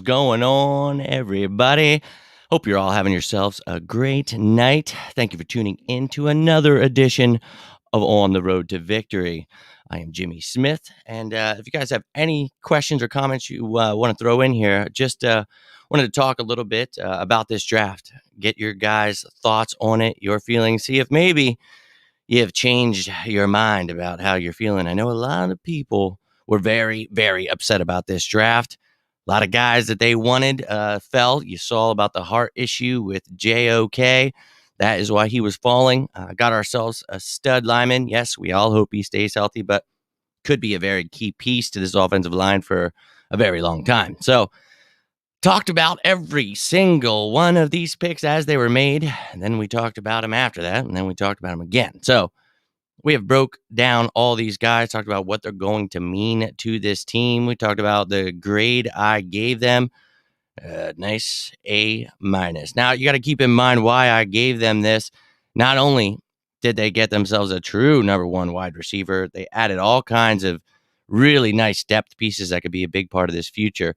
is going on, everybody? Hope you're all having yourselves a great night. Thank you for tuning in to another edition of On the Road to Victory. I am Jimmy Smith, and if you guys have any questions or comments you want to throw in here, just wanted to talk a little bit about this draft. Get your guys' thoughts on it, your feelings, see if maybe you have changed your mind about how you're feeling. I know a lot of people were very, very upset about this draft. A lot of guys that they wanted fell. You saw about the heart issue with JOK. That is why he was falling. Got ourselves a stud lineman. Yes, we all hope he stays healthy, but could be a very key piece to this offensive line for a very long time. So, talked about every single one of these picks as they were made, and then we talked about them after that, and then we talked about them again. So, we have broke down all these guys, talked about what they're going to mean to this team. We talked about the grade I gave them. Nice A minus. Now, you got to keep in mind why I gave them this. Not only did they get themselves a true number one wide receiver, they added all kinds of really nice depth pieces that could be a big part of this future.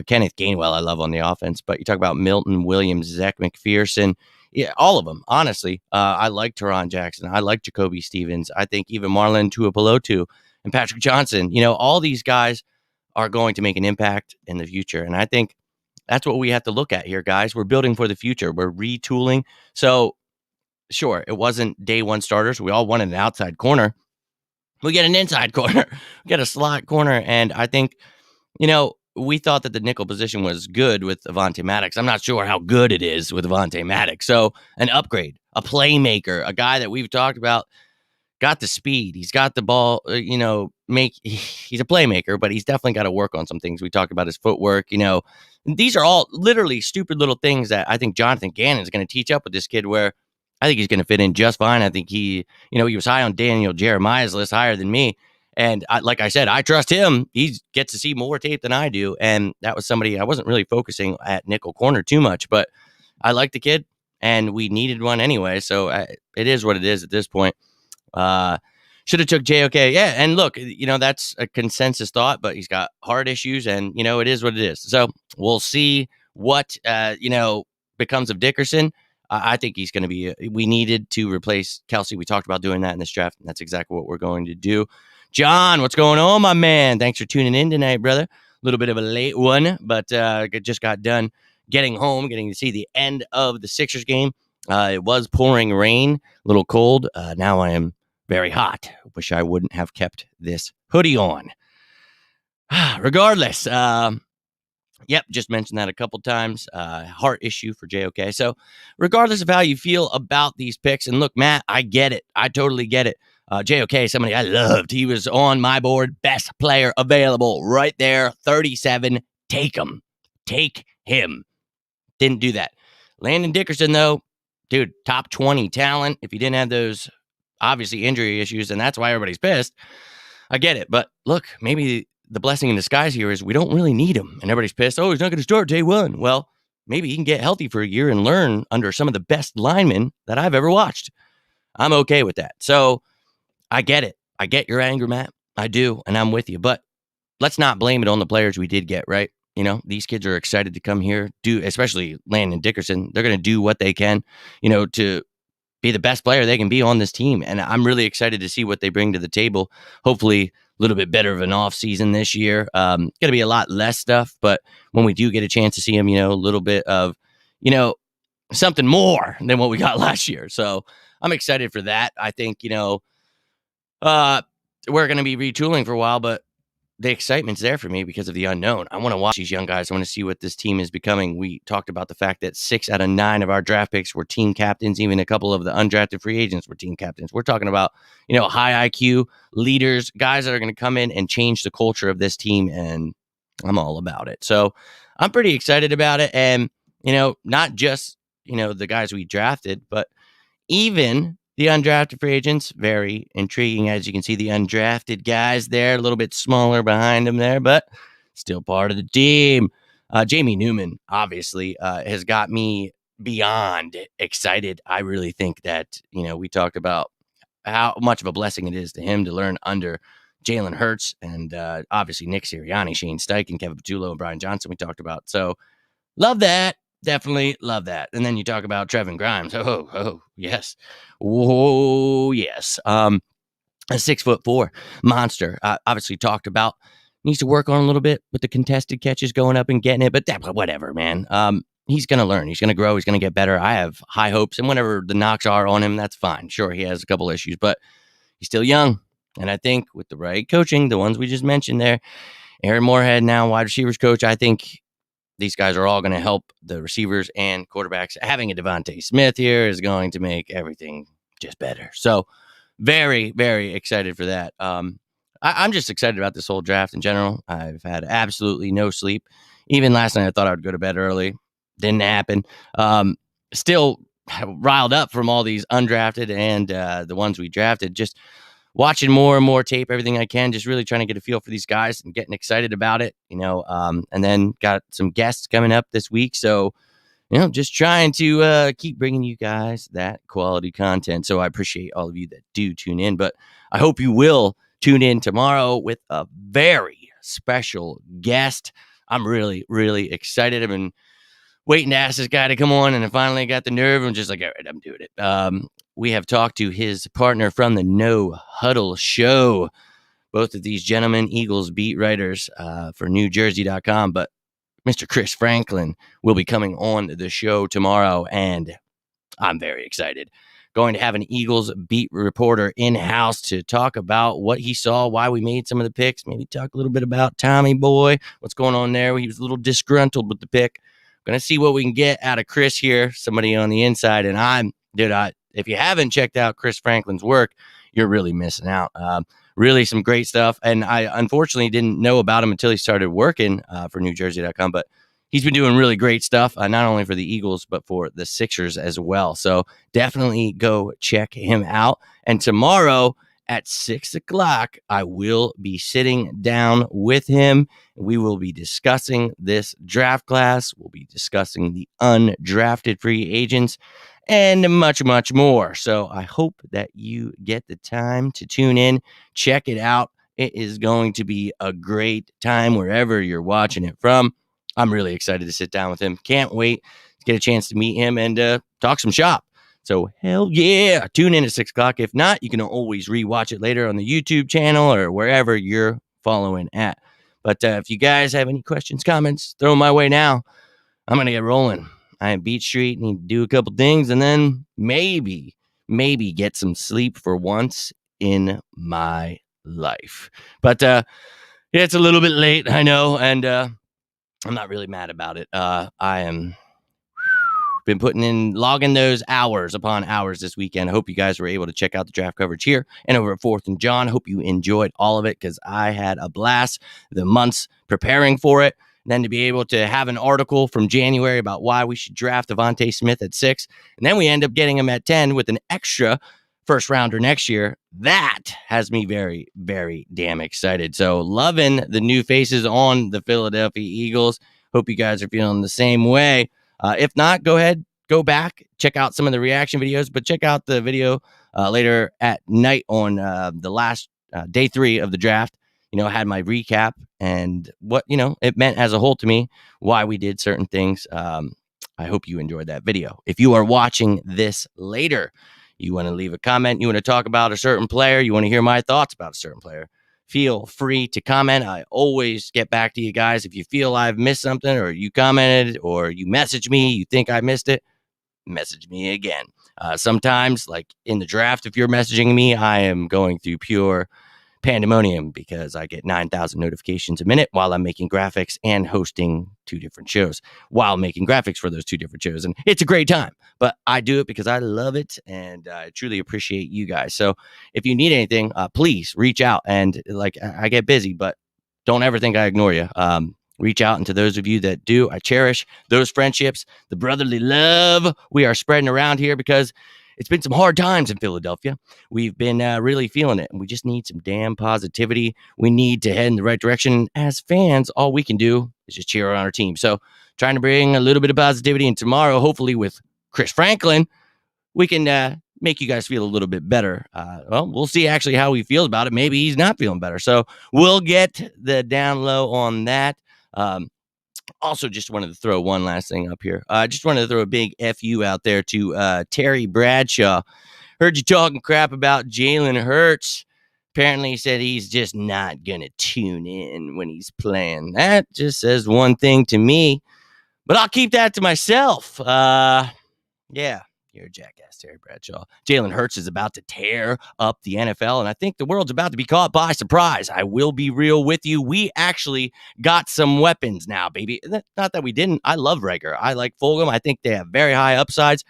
Kenneth Gainwell, I love on the offense, but you talk about Milton Williams, Zach McPherson, yeah, all of them. Honestly, I like Teron Jackson. I like Jacoby Stevens. I think even Marlon Tuipulotu and Patrick Johnson, all these guys are going to make an impact in the future. And I think that's what we have to look at here, guys. We're building for the future. We're retooling. So, sure, it wasn't day one starters. We all wanted an outside corner. We get an inside corner. We get a slot corner. And I think, we thought that the nickel position was good with Avonte Maddox. I'm not sure how good it is with Avonte Maddox. So an upgrade, a playmaker, a guy that we've talked about, got the speed. He's got the ball, he's a playmaker, but he's definitely got to work on some things. We talked about his footwork, These are all literally stupid little things that I think Jonathan Gannon is going to teach up with this kid where I think he's going to fit in just fine. I think he was high on Daniel Jeremiah's list, higher than me. And like I said, I trust him. He gets to see more tape than I do. And that was somebody I wasn't really focusing at nickel corner too much, but I like the kid and we needed one anyway. So it is what it is at this point. Should have took JOK. Yeah. And look, that's a consensus thought, but he's got heart issues and, it is what it is. So we'll see what, becomes of Dickerson. I think he's going to be, we needed to replace Kelsey. We talked about doing that in this draft. And that's exactly what we're going to do. John, what's going on, my man? Thanks for tuning in tonight, brother. A little bit of a late one, but just got done getting home, getting to see the end of the Sixers game. It was pouring rain, a little cold. Now I am very hot. Wish I wouldn't have kept this hoodie on. Regardless, just mentioned that a couple times. Heart issue for JOK. So regardless of how you feel about these picks, and look, Matt, I get it. I totally get it. JOK, somebody I loved. He was on my board. Best player available right there. 37. Take him. Take him. Didn't do that. Landon Dickerson, though, dude, top 20 talent. If he didn't have those, obviously, injury issues, and that's why everybody's pissed. I get it. But look, maybe the blessing in disguise here is we don't really need him. And everybody's pissed. Oh, he's not going to start day one. Well, maybe he can get healthy for a year and learn under some of the best linemen that I've ever watched. I'm okay with that. So, I get it. I get your anger, Matt. I do, and I'm with you. But let's not blame it on the players we did get, right? These kids are excited to come here, especially Landon Dickerson. They're going to do what they can, to be the best player they can be on this team. And I'm really excited to see what they bring to the table. Hopefully, a little bit better of an off season this year. Going to be a lot less stuff, but when we do get a chance to see them, a little bit of, something more than what we got last year. So I'm excited for that. I think, we're going to be retooling for a while, but the excitement's there for me because of the unknown. I want to watch these young guys. I want to see what this team is becoming. We talked about the fact that 6 out of 9 of our draft picks were team captains. Even a couple of the undrafted free agents were team captains. We're talking about, high IQ leaders, guys that are going to come in and change the culture of this team. And I'm all about it. So I'm pretty excited about it. And, not just, the guys we drafted, but even the undrafted free agents, very intriguing. As you can see, the undrafted guys there, a little bit smaller behind them there, but still part of the team. Jamie Newman, obviously, has got me beyond excited. I really think that, we talked about how much of a blessing it is to him to learn under Jalen Hurts, and obviously Nick Sirianni, Shane Steichen, Kevin Patullo, and Brian Johnson we talked about. So love that. Definitely love that. And then you talk about Trevin Grimes. Oh, yes. Oh, yes. A 6'4" monster. Obviously talked about needs to work on a little bit with the contested catches going up and getting it, but whatever, man. He's going to learn. He's going to grow. He's going to get better. I have high hopes, and whenever the knocks are on him, that's fine. Sure, he has a couple issues, but he's still young. And I think with the right coaching, the ones we just mentioned there, Aaron Moorhead now wide receivers coach, I think these guys are all going to help the receivers and quarterbacks. Having a Devontae Smith here is going to make everything just better. So very, very excited for that. I'm just excited about this whole draft in general. I've had absolutely no sleep. Even last night, I thought I would go to bed early. Didn't happen. Still riled up from all these undrafted and the ones we drafted. Just watching more and more tape, everything I can, just really trying to get a feel for these guys and getting excited about it, and then got some guests coming up this week. So, just trying to keep bringing you guys that quality content. So I appreciate all of you that do tune in, but I hope you will tune in tomorrow with a very special guest. I'm really, really excited. I've been waiting to ask this guy to come on, and I finally got the nerve. I'm just like, all right, I'm doing it. We have talked to his partner from the No Huddle Show. Both of these gentlemen, Eagles beat writers for NewJersey.com, but Mr. Chris Franklin will be coming on the show tomorrow, and I'm very excited. Going to have an Eagles beat reporter in-house to talk about what he saw, why we made some of the picks, maybe talk a little bit about Tommy Boy, what's going on there. He was a little disgruntled with the pick. Going to see what we can get out of Chris here, somebody on the inside, and if you haven't checked out Chris Franklin's work, you're really missing out. Really some great stuff. And I unfortunately didn't know about him until he started working for NewJersey.com, but he's been doing really great stuff, not only for the Eagles, but for the Sixers as well. So definitely go check him out. And tomorrow at 6:00, I will be sitting down with him. We will be discussing this draft class. We'll be discussing the undrafted free agents and much, much more. So I hope that you get the time to tune in, check it out. It is going to be a great time wherever you're watching it from. I'm really excited to sit down with him. Can't wait to get a chance to meet him and talk some shop. So hell yeah, tune in at 6:00. If not, you can always rewatch it later on the YouTube channel or wherever you're following at. But if you guys have any questions, comments, throw them my way now. I'm going to get rolling. I am Beach Street, need to do a couple things, and then maybe get some sleep for once in my life. But yeah, it's a little bit late, I know, and I'm not really mad about it. I am been logging those hours upon hours this weekend. I hope you guys were able to check out the draft coverage here and over at 4th and John. Hope you enjoyed all of it because I had a blast the months preparing for it. And then to be able to have an article from January about why we should draft Devontae Smith at 6. And then we end up getting him at 10 with an extra first rounder next year. That has me very, very damn excited. So loving the new faces on the Philadelphia Eagles. Hope you guys are feeling the same way. If not, go ahead, go back, check out some of the reaction videos, but check out the video later at night on the last day 3 of the draft. I had my recap and what, it meant as a whole to me, why we did certain things. I hope you enjoyed that video. If you are watching this later, you want to leave a comment, you want to talk about a certain player, you want to hear my thoughts about a certain player, feel free to comment. I always get back to you guys. If you feel I've missed something or you commented or you message me, you think I missed it, message me again. Sometimes, like in the draft, if you're messaging me, I am going through pure pandemonium because I get 9,000 notifications a minute while I'm making graphics and hosting 2 different shows while making graphics for those 2 different shows. And it's a great time, but I do it because I love it and I truly appreciate you guys. So if you need anything, please reach out. And I get busy, but don't ever think I ignore you. Reach out. And to those of you that do, I cherish those friendships, the brotherly love we are spreading around here because it's been some hard times in Philadelphia. We've been really feeling it, and we just need some damn positivity. We need to head in the right direction. As fans, all we can do is just cheer on our team. So trying to bring a little bit of positivity, and tomorrow, hopefully with Chris Franklin, we can make you guys feel a little bit better. Well, we'll see actually how he feels about it. Maybe he's not feeling better. So we'll get the down low on that. Also, just wanted to throw one last thing up here. I just wanted to throw a big FU out there to Terry Bradshaw. Heard you talking crap about Jalen Hurts. Apparently, he said he's just not going to tune in when he's playing. That just says one thing to me, but I'll keep that to myself. Yeah, you're a jackass, Terry Bradshaw. Jalen Hurts is about to tear up the NFL, and I think the world's about to be caught by surprise. I will be real with you. We actually got some weapons now, baby. Not that we didn't. I love Rager. I like Fulgham. I think they have very high upsides.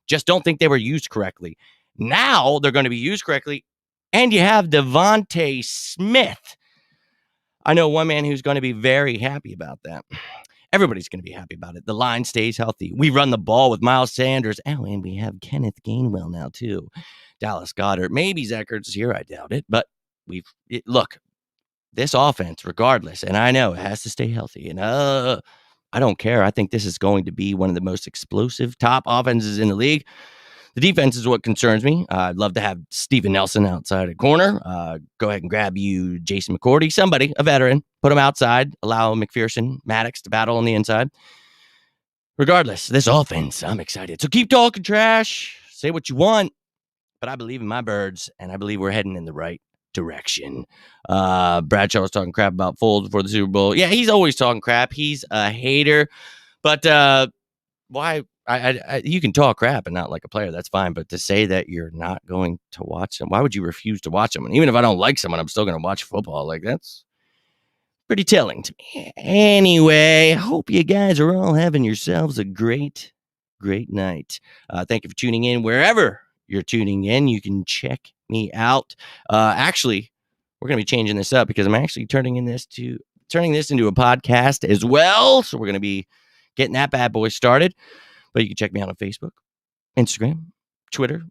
Just don't think they were used correctly. Now they're going to be used correctly, and you have Devontae Smith. I know one man who's going to be very happy about that. Everybody's going to be happy about it. The line stays healthy. We run the ball with Miles Sanders. Oh, and we have Kenneth Gainwell now, too. Dallas Goedert. Maybe Zach Ertz is here. I doubt it. But look, this offense, regardless, and I know it has to stay healthy. And I don't care. I think this is going to be one of the most explosive top offenses in the league. The defense is what concerns me. I'd love to have Steven Nelson outside a corner. Go ahead and grab you Jason McCourty, somebody, a veteran. Put him outside. Allow McPherson, Maddox to battle on the inside. Regardless, this offense, I'm excited. So keep talking trash. Say what you want. But I believe in my birds, and I believe we're heading in the right direction. Bradshaw was talking crap about Foles before the Super Bowl. Yeah, he's always talking crap. He's a hater. But why? You can talk crap and not like a player. That's fine. But to say that you're not going to watch them, why would you refuse to watch them? And even if I don't like someone, I'm still going to watch football. Like, that's pretty telling to me. Anyway, hope you guys are all having yourselves a great night. Thank you for tuning in wherever you're tuning in. You can check me out. Actually, we're going to be changing this up because I'm actually turning this into a podcast as well. So we're going to be getting that bad boy started. But you can check me out on Facebook, Instagram, Twitter,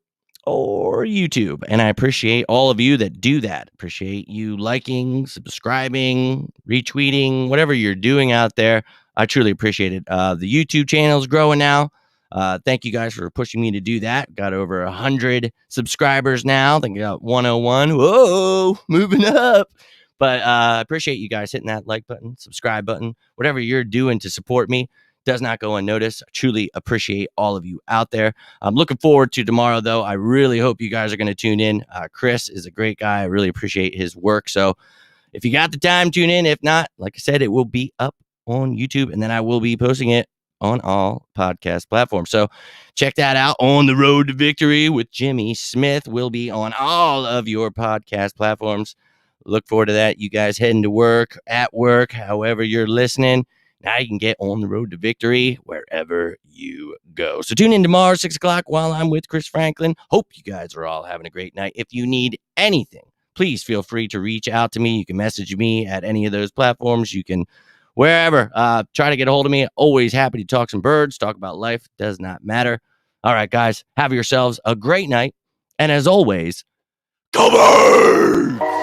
or YouTube. And I appreciate all of you that do that. Appreciate you liking, subscribing, retweeting, whatever you're doing out there. I truly appreciate it. The YouTube channel is growing now. Thank you guys for pushing me to do that. Got over 100 subscribers now. I think I got 101. Whoa, moving up. But I appreciate you guys hitting that like button, subscribe button, whatever you're doing to support me. Does not go unnoticed. I truly appreciate all of you out there. I'm looking forward to tomorrow, though. I really hope you guys are going to tune in. Chris is a great guy. I really appreciate his work. So if you got the time, tune in. If not, like I said, it will be up on YouTube, and then I will be posting it on all podcast platforms. So check that out. On the Road to Victory with Jimmy Smith will be on all of your podcast platforms. Look forward to that. You guys heading to work, at work, however you're listening. Now you can get on the road to victory wherever you go. So tune in tomorrow, 6 o'clock, while I'm with Chris Franklin. Hope you guys are all having a great night. If you need anything, please feel free to reach out to me. You can message me at any of those platforms. You can, wherever, try to get a hold of me. Always happy to talk some birds, talk about life. Does not matter. All right, guys, have yourselves a great night. And as always, go birds!